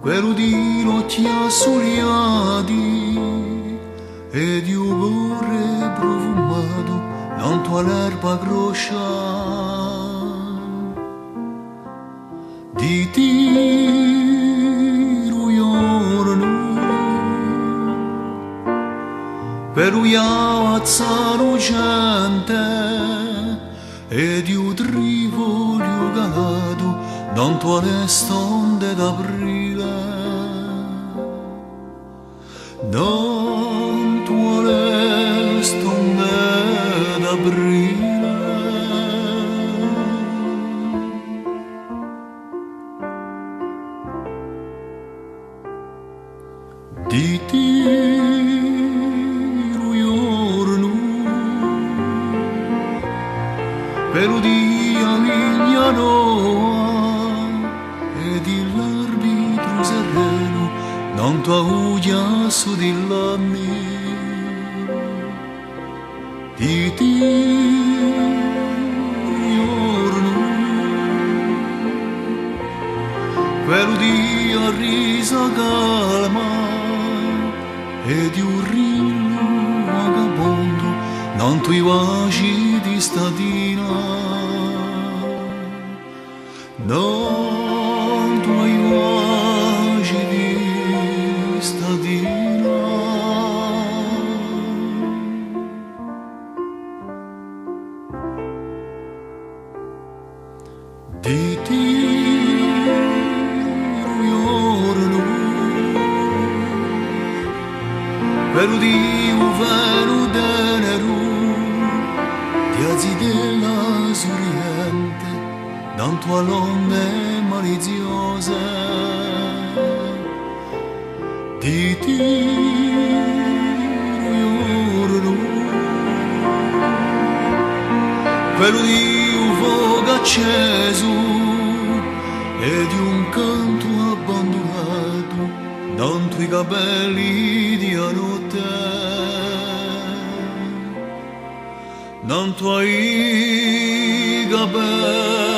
quello di notti assogliati ed io vorrei profumato tanto all'erba groscia di tiro giorno per uiazzano gente ed io trivoglio calato tanto all'estonde d'aprile tanto all'estonde d'aprile di tiro giorno per udia mia noa ed l'arbitro sereno tanto augia su di l'anni di giorno quello di a risa calma ed un rillo vagabondo tanto i baci di statina tanto i baci di statina di tiro giorno quello di un vero denaro di azi della sorriente tanto all'onde maliziose di tiro giorno quello di un fuoco acceso e di un canto abbandonato tanto i capelli di notte tanto i capelli